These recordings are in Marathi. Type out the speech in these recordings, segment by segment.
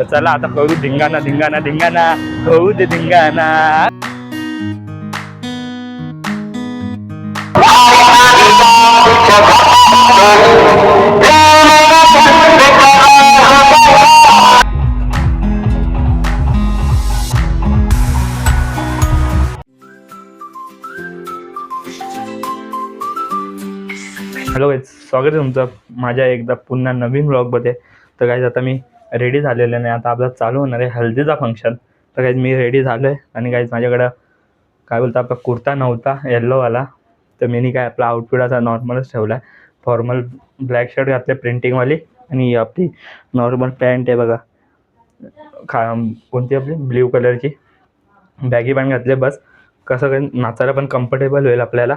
तर चला आता करू धिंगाणा धिंगाणा धिंगाणा, होऊ दे धिंगाणा. हॅलो गाईज, स्वागत आहे तुमचं माझ्या एकदा पुन्हा नवीन ब्लॉगमध्ये. तर गाईज आता मी रेडी झालेलं नाही, आता आपला चालू होणार आहे हल्दीचा फंक्शन. तर गाईज मी रेडी झालो आहे आणि गाईज माझ्याकडं काय बोलतो आपला कुर्ता नव्हता येल्लोवाला, तर मी काय आपला आउटफिट असा नॉर्मलच ठेवला आहे. फॉर्मल ब्लॅक शर्ट घातले प्रिंटिंगवाली आणि आपली नॉर्मल पॅन्ट आहे बघा, कोणती आपली ब्ल्यू कलरची बॅगी पॅन्ट घातले. बस कसं काही नाचायला पण कम्फर्टेबल होईल आपल्याला.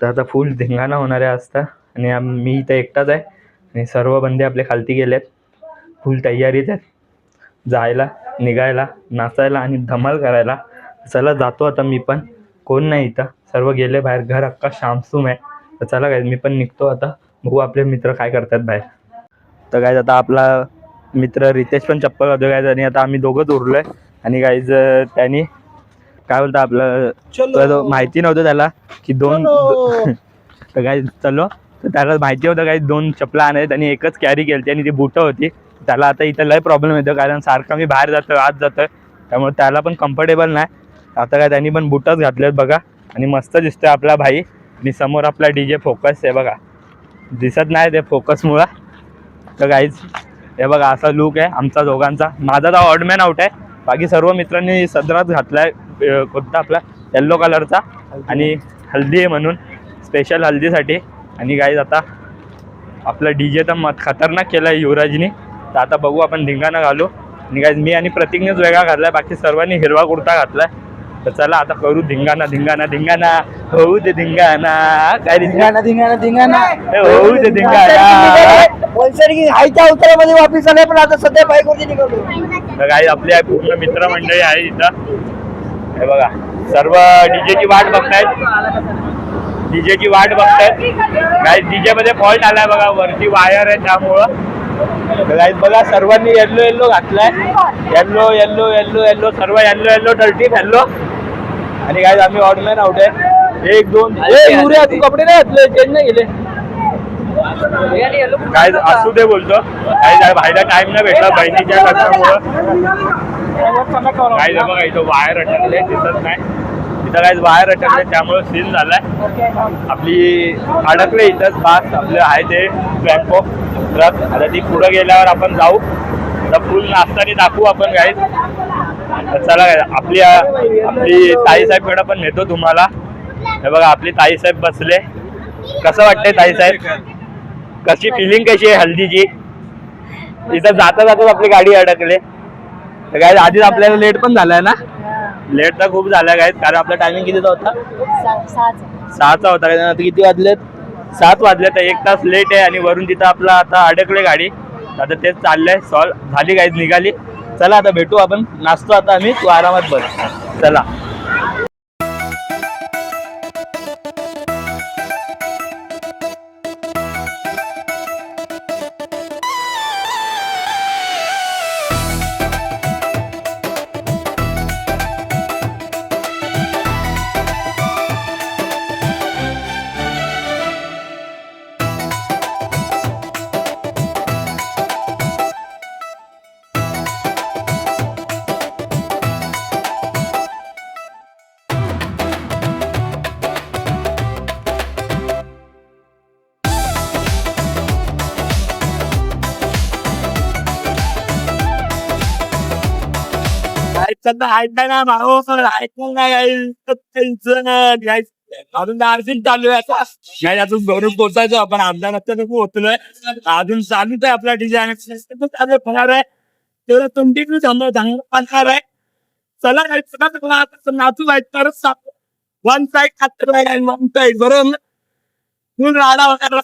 तर आता फुल धिंगाणा होणार आहे असता आणि मी इथं एकटाच आहे आणि सर्व बंदे आपले खालती गेलेत. फुल तयारीत आहेत जायला, निघायला, नाचायला आणि धमाल करायला. चला जातो आता मी पण, कोण नाही इथं, सर्व गेले बाहेर, घर अख्खा शामसूम आहे. तर चला काय मी पण निघतो आता, बघू आपले मित्र काय करतात बाहेर. तर काय आता आपला मित्र रितेश पण चप्पल होतो काय, आणि आता आम्ही दोघंच उरलो आहे. आणि गाईज त्यांनी काय बोलतं आपलं माहिती नव्हतं त्याला की दोन तर काय चलो, तर त्याला माहिती होतं काही दोन चपला आणायत आणि एकच कॅरी केली आणि ती बुटं होती. त्याला आता इथं लय प्रॉब्लेम येतो कारण सारखं मी बाहेर जातो आत जातो, त्यामुळे त्याला पण कम्फर्टेबल नाही. आता काय त्यांनी पण बुटच घातलेत बघा आणि मस्त दिसतोय आपला भाई. आणि समोर आपला DJ फोकस आहे बघा, दिसत नाही ते फोकसमुळं. तर गाईज हे बघा असा लुक आहे आमचा दोघांचा. माझा तर ऑडमॅन आउट आहे, बाकी सर्व मित्रांनी सदरात घातला आहे कोणता आपला येल्लो कलरचा, आणि हल्दी आहे म्हणून स्पेशल हल्दीसाठी. आणि गाईज आता आपला DJ तर खतरनाक केला आहे युवराजनी. तर आता बघू आपण धिंगाणा घालू. आणि गाईज मी आणि प्रतीकनेच वेगळा घातला आहे, बाकी सर्वांनी हिरवा कुर्ता घातला आहे. तर चला आता करू धिंगाणा धिंगाणा धिंगाणा, होऊ दे धिंगाणा. काय धिंगाणा धिंगाणा धिंगाणा होऊ दे धिंगाणा. आईच्या अवतारामध्ये वापिस आले, पण आता सध्या बाईकवरती निघालो. तर गाईज आपली पूर्ण मित्रमंडळी आहे इथं. हे बघा सर्व डीजेची वाट बघतायत, डीजेची वाट बघतायत. गाईज डीजे मध्ये फॉल्ट आलाय बघा, वरती वायर आहे त्यामुळं. गाईज बघा सर्वांनी येल्लो येल्लो घातलाय, येल्लो येल्लो येल्लो येल्लो, सर्व येल्लो येल्लो टर्टी फॅल्लो. आणि गाईज आम्ही ऑडमॅन आउट आहे. एक दोन तू कपडे नाही घातले, चेंज नाही गेले. गाईज असू दे बोलतो, गाईज भाईला टाइम नाही भेटला बहिणीच्या कष्टामुळं. गाईज बघा इथं वायर अटकले, दिसत नाही इथं. गाईज वायर अटकले त्यामुळे सीन झालाय, आपली अडकले इथंच बास. आपलं आहे ते टेम्पो ट्रक, आता ती पुढं गेल्यावर आपण जाऊ, तर फुल नाश्तानी दाखवू आपण गाईज. चला गाईज आपली ताईसाहेबकडे पण नेतो तुम्हाला. हे बघा आपली ताईसाहेब बसले. कसं वाटतंय ताईसाहेब, कशी फिलिंग कशी आहे हल्दीची? इथं जाता जाताच आपली गाडी अडकले. तर गाईज आधीच आपल्याला लेट पण झालाय ना, लेट तर खूप झालाय गाईज, कारण आपला टायमिंग कितीचा होता? 6चा होता. आता किती वाजलेत? 7 वाजले. तर 1 तास लेट आहे आणि वरून तिथं आपला आता अडकले गाडी. आता तेच चाललंय, सॉल्व झाली गाईज, निघाली. चला आता भेटू आपण, नाचतो आता आम्ही, तू आरामात बस. चला ऐकताना भाऊ अजून अर्जिन चालू आहे. नाही अजून घरून पोहोचायचं, आपण अर्धा नंतर पोहोचलोय. अजून चालूच आहे आपला डिझाईन चालू होणार आहे, तेवढं कंटिन्यू चांगलं पडणार आहे. चला नाचू आहे तरच वन साईड खातर वन साईड बरोबर राडा वगैरे.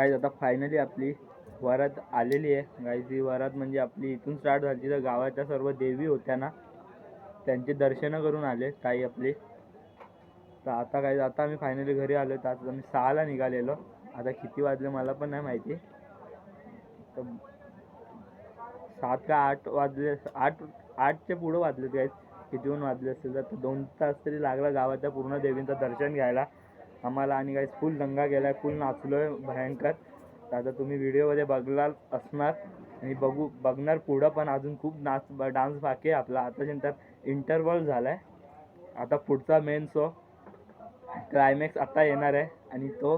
गाईज आता फायनली आपली वरात आलेली आहे. गाईज ही वरात म्हणजे आपली इथून स्टार्ट झाली, तर गावाच्या सर्व देवी होत्या ना त्यांची दर्शनं करून आले ताई आपली. तर आता काय, आता आम्ही फायनली घरी आलो. तर आता आम्ही 6ला निघालेलो. आता किती वाजले मला पण नाही माहिती, तर 7 का 8 वाजले, 8च्या पुढं वाजले गाईज. कितीहून वाजले असतील तर 2 तास तरी लागला गावाच्या पूर्ण देवींचं दर्शन घ्यायला आम्हाला. आणि गाईज फुल दंगा गेला, फुल नाचलोय भयंकर. तर आता तुम्ही व्हिडिओमध्ये बघणार असणार आणि बघणार पुढं पण अजून खूप डान्स बाकी आहे आपला. आता नंतर इंटरवल झाला आहे, आता पुढचा मेन शो क्लायमॅक्स आता येणार आहे. आणि तो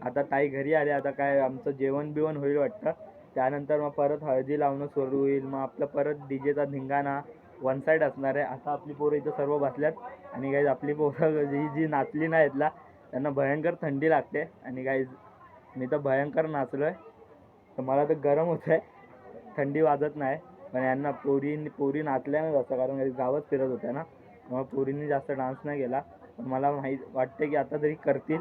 आता ताई घरी आले, आता काय आमचं जेवण बिवण होईल वाटतं. त्यानंतर मग परत हळदी लावणं सुरू होईल. मग आपलं परत डीजेचा धिंगाणा वन साईड असणार आहे. आता आपली पोरं इथं सर्व बसल्यात आणि गाईज आपली पोरं जी नाचली नाही येतला त्यांना भयंकर थंडी लागते. आणि गाईज मी तर भयंकर नाचलो आहे, तर मला तर गरम होत आहे, थंडी वाजत नाही. पण यांना पोरी नाचल्या नाही जास्त, कारण गावात फिरत होत्या ना, मग पोरींनी जास्त डान्स नाही केला. पण मला वाटते की आता तरी करतील,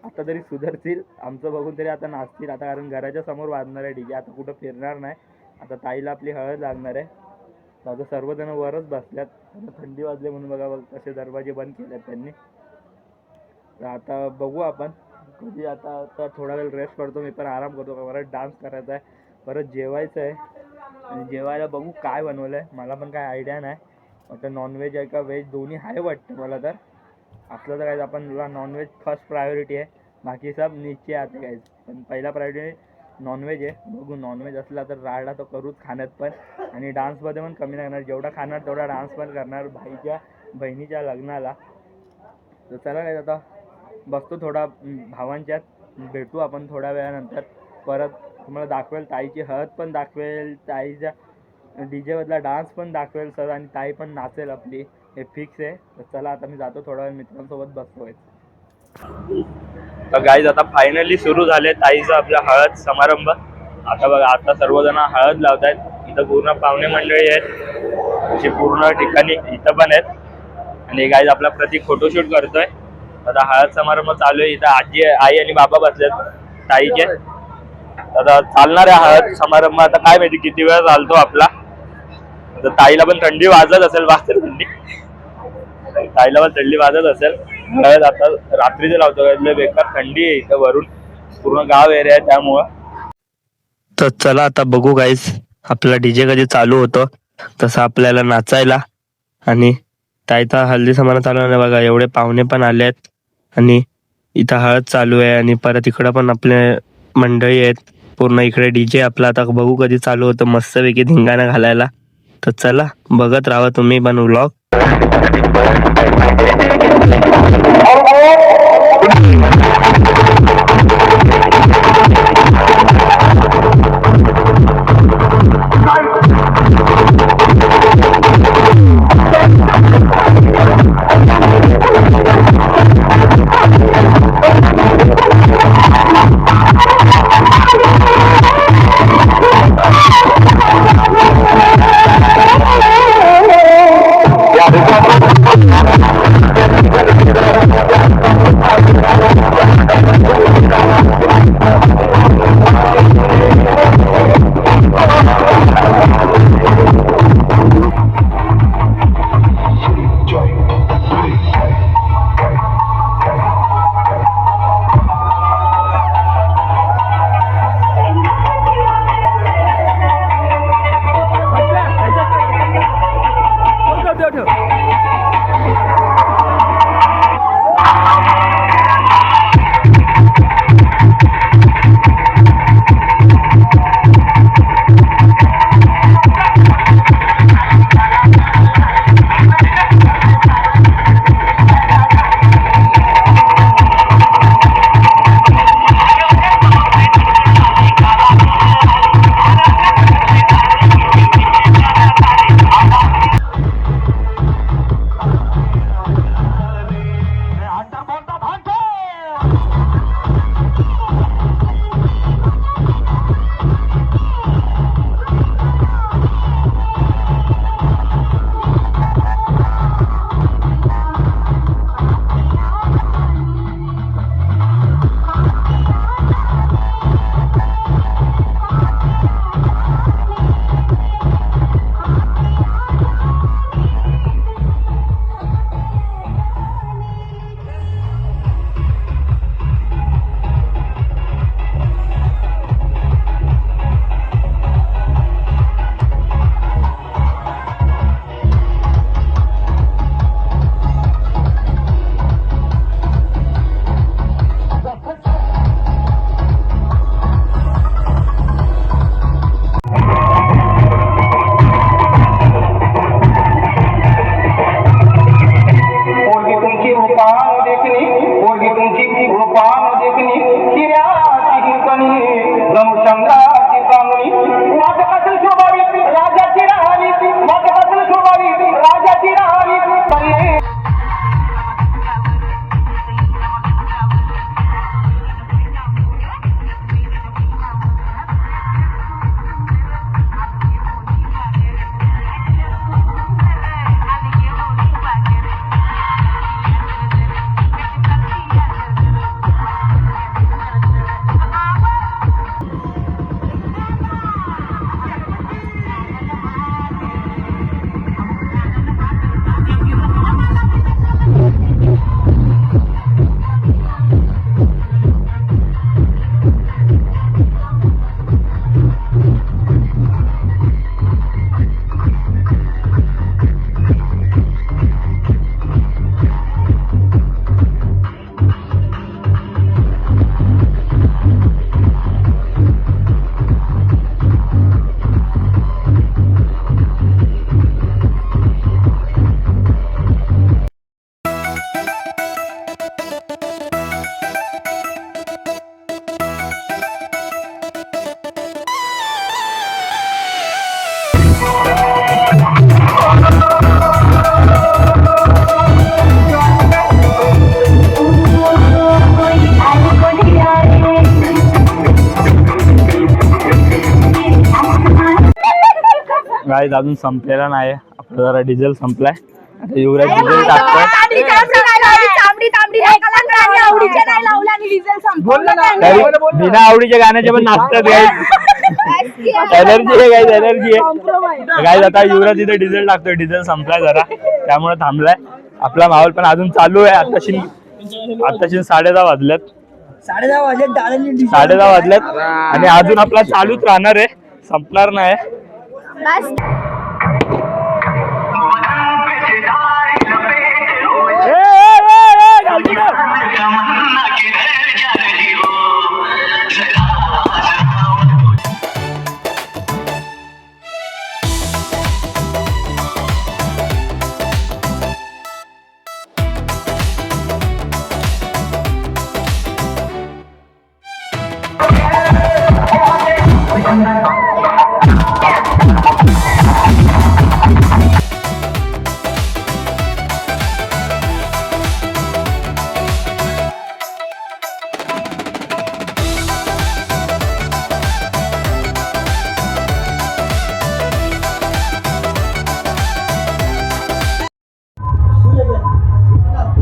आता तरी सुधरतील, आमचं बघून तरी आता नाचतील आता. कारण घराच्या समोर वाजणार आहे डीजे, आता कुठं फिरणार नाही. आता ताईला आपली हळद लागणार आहे, तर आता सर्वजण वरच बसल्यात. आता थंडी वाजले म्हणून बघा कसे दरवाजे बंद केलेत त्यांनी. तर आता बघू आपण कधी, आता थोडा वेळ रेस्ट करतो, मी पण आराम करतो. परत डान्स करायचा आहे, परत जेवायचं आहे. आणि जेवायला बघू काय बनवलं आहे, मला पण काय आयडिया नाही. आता नॉनव्हेज आहे का व्हेज दोन्ही आहे वाटतं मला. तर असलं तर काय आपण नॉनव्हेज फर्स्ट प्रायोरिटी आहे, बाकी सब नीचे आते काय. पण पहिला प्रायोरिटी नॉनव्हेज आहे. बघू नॉनव्हेज असला तर राडा तर करूच खाण्यात पण, आणि डान्समध्ये पण कमी नाही करणार. जेवढा खाणार तेवढा डान्स पण करणार बहिणीच्या लग्नाला. तर चला काय, आता बघतो थोडा भावांच्यात, भेटू आपण थोड्या वेळानंतर. परत तुम्हाला दाखवेल ताईची हळद पण दाखवेल, ताईच्या डीजेमधला डान्स पण दाखवेल सर, आणि ताई पण नाचेल आपली, हे फिक्स आहे. तर चला आता मी जातो, थोडा वेळ मित्रांसोबत बसतोय. तर गाईज आता फायनली सुरू झाले ताईचा आपला हळद समारंभ. आता बघा, आता सर्वजण हळद लावत आहेत. इथं पूर्ण पाहुणे मंडळी आहेत, अशी पूर्ण ठिकाणी इथं पण आहेत. आणि गाईज आपला प्रतीक फोटोशूट करतोय. आता हळद समारंभ चालू आहे. इथं आई आणि बाबा बसलेत ताईचे. आता चालणार आहे हळद समारंभ, आता काय माहिती किती वेळ चालतो आपला. तर ताईला पण थंडी वाजत असेल, वाजते थंडी, ताईला पण थंडी वाजत असेल. हळद आता रात्रीचं लावतो, बेकार थंडी आहे इथं, वरून पूर्ण गाव एरिया आहे त्यामुळं. तर चला आता बघू गाईज आपला डीजे कधी चालू होतो, तसं आपल्याला नाचायला. आणि ताईचा हल्दी समारंभ चालू आहे बघा, एवढे पाहुणे पण आले आहेत. आणि इथं हळद चालू आहे, आणि परत इकडं पण आपले मंडळी आहेत पूर्ण. इकडे डीजे आपला आता बघू कधी चालू होतं, मस्तपैकी धिंगाणा घालायला. तर चला बघत राहा तुम्ही पण व्लॉग. गाईज अजून संपलेला नाही, आपला जरा डिझेल संपलाय. आता युवराज डिझेल टाकतोय. तरी बिना आवडीच्या गाण्याचे पण नाचतात गाईज. एनर्जी आहे गाईज, एनर्जी आहे गाईज. आता युवराज इथे डिझेल टाकतोय, डिझेल संपलाय जरा त्यामुळे थांबलाय. आपला माहोल पण अजून चालू आहे. आताशी 10:30 वाजल्यात. 10:30 वाजल्यात आणि अजून आपला चालूच राहणार आहे, संपणार नाही.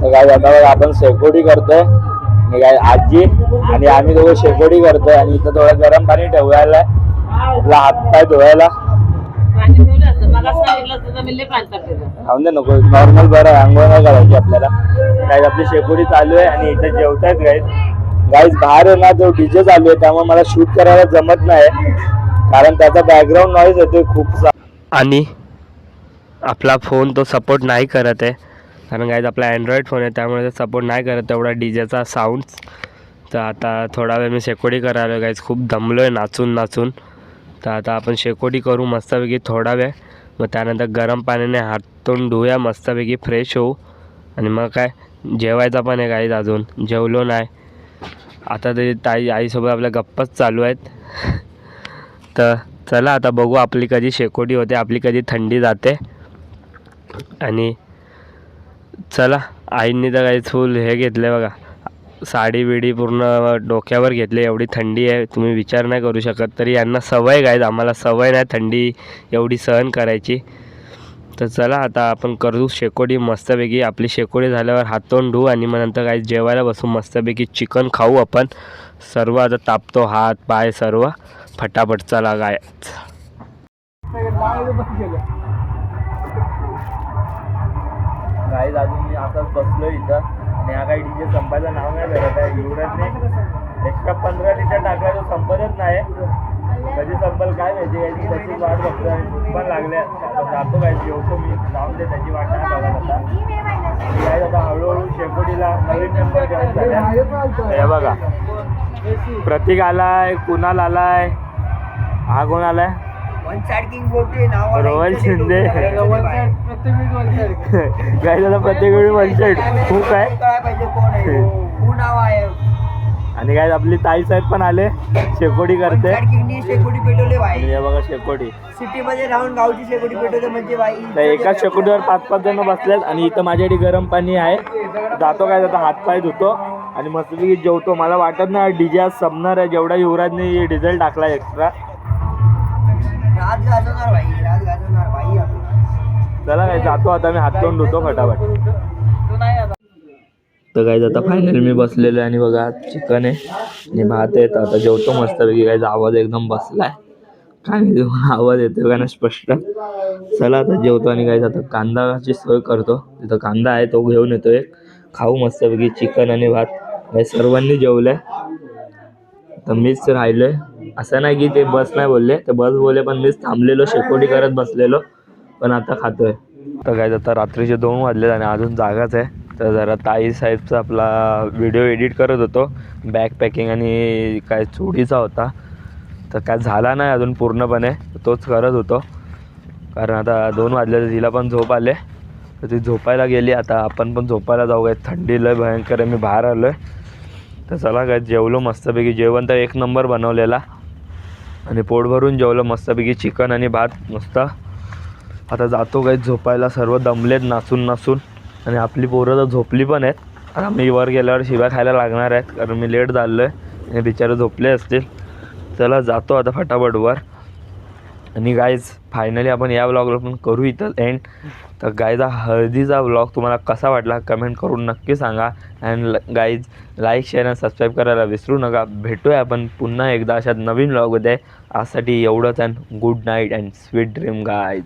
काय आता आपण शेकोडी करतोय आणि काय आजी आणि आम्ही दोघं शेकोडी करतोय. आणि इथं थोडं गरम पाणी ठेवायला आपला हातपाय धुवायला. खाऊन दे नको, नॉर्मल बरं आहे, आंघोळ नाही करायची आपल्याला. काय आपली शेकोडी चालू आहे आणि इथं जेवतायत गाईज. बाहेर आहे ना तो डीजे चालू आहे त्यामुळे मला शूट करायला जमत नाही, कारण त्याचा बॅकग्राऊंड नॉईज येतोय खूप. आणि आपला फोन तो सपोर्ट नाही करत आहे, कारण गाईज आपला अँड्रॉइड फोन आहे त्यामुळे ते सपोर्ट नाही करत तेवढा डीजेचा साऊंड. तर आता थोडा वेळ मी शेकोडी करायला गाईज, खूप दमलो आहे नाचून नाचून. तर आता आपण शेकोडी करू मस्तपैकी थोडा वेळ, मग त्यानंतर गरम पाण्याने हात तोंड धुया, मस्तपैकी फ्रेश होऊ आणि मग काय जेवायचा पण आहे गाईज. अजून जेवलो नाही. आता तरी आईसोबत आपल्या गप्पाच चालू आहेत. तर चला आता बघू आपली कधी शेकोडी होते, आपली कधी थंडी जाते. आणि चला आईंनी तर काही फुल हे घेतले बघा, साडी बिडी पूर्ण डोक्यावर घेतली. एवढी थंडी आहे तुम्ही विचार नाही करू शकत. तरी यांना सवय गाईज, आम्हाला सवय नाही थंडी एवढी सहन करायची. तर चला आता आपण करू शेकोडी मस्तपैकी. आपली शेकोडी झाल्यावर हात तोंड धुवू आणि मग नंतर काही जेवायला बसू मस्तपैकी. चिकन खाऊ आपण सर्व. आता तापतो हात पाय सर्व फटाफट. चला गाय गाईज अजून मी आताच बसलो इथं आणि हा काही डीजे संपायचं नाव नाही करत आहे. युवराजने एक्स्ट्रा 15 लिटर टाकला, तो संपतच नाही. कधी संपल काय माहिती, याची त्याची वाट बघतो आणि पण लागले. आता जातो काय जेवतो मी, जाऊन दे त्याची वाट नाही बघत आता. काय आता हळूहळू शेकोटीला नवीन मेंबर जॉईन झाले. हे बघा प्रतीक आलाय, कुणाल आलाय, हा कोण आलाय, रोहन शिंदे. काय झालं प्रत्येक वेळी वन साईड खूप आहे. आणि काय आपली ताई साहेब पण आले, शेकोडी करते. शेकोटी पेटवले भाई, हे बघा शेकोटी सिटी मध्ये राहून गावची शेकोटी पेटवले म्हणजे भाई. तर एकाच शेकोटीवर 5-5 जण बसलेत. आणि इथं माझ्याकडे गरम पाणी आहे. जातो काय आता हातपाय धुतो आणि मस्तपैकी जेवतो. मला वाटत नाही डीजे आज संपणार आहे, जेवढा युवराजने डिझेल टाकला एक्स्ट्रा. चला काय जातो आता मी, हात तोंड धुतो फटाफट. तर काय आता फायनल मी बसलेलो आहे आणि बघा चिकन आहे आणि भात आहे. तर आता जेवतो मस्तपैकी. काय आवाज एकदम बसलाय, काय नाही आवाज येतो का ना स्पष्ट. चला आता जेवतो आणि काय आता कांदाची सोय करतो. तिथं कांदा आहे तो घेऊन येतो एक, खाऊ मस्तपैकी चिकन आणि भात. काय सर्वांनी जेवलंय तर मीच राहिलोय. असं नाही की ते बस नाही बोलले, ते बस बोलले पण मीच थांबलेलो शेकोटी करत बसलेलो, पण आता खातोय. तर काय आता रात्रीचे 2 वाजले आणि अजून जागाच आहे. तर जरा ताई साहेबचा आपला व्हिडिओ एडिट करत होतो, बॅग पॅकिंग आणि काय चुडीचा होता. तर काय झाला नाही अजून पूर्णपणे, तोच करत होतो. कारण आता 2 वाजले तर तिला पण झोप आले, तर ती झोपायला गेली. आता आपण पण झोपायला जाऊ. काय थंडी लय भयंकर आहे, मी बाहेर आलो आहे. तर चला काय जेवलो मस्तपैकी. जेवण तर 1 नंबर बनवलेला आणि पोट भरून जेवलं मस्तपैकी, चिकन आणि भात मस्त. आता जातो काय झोपायला, सर्व दमलेत नाचून नाचून आणि आपली पोरं तर झोपली पण आहेत. आता मी वर गेल्यावर शिव्या खायला लागणार आहेत, कारण मी लेट झालो आहे आणि बिचारे झोपले असतील. चला जातो आता फटाफट वर. आणि गाईज फायनली आपण या व्लॉगला पण करू इथं एंड. तर गाईज हा हळदीचा व्लॉग तुम्हाला कसा वाटला कमेंट करून नक्की सांगा. अँड गाईज लाईक शेअर आणि सबस्क्राईब करायला विसरू नका. भेटूया आपण पुन्हा एकदा अशा नवीन व्लॉगमध्ये. आजसाठी एवढंच. And good night and sweet dream guys.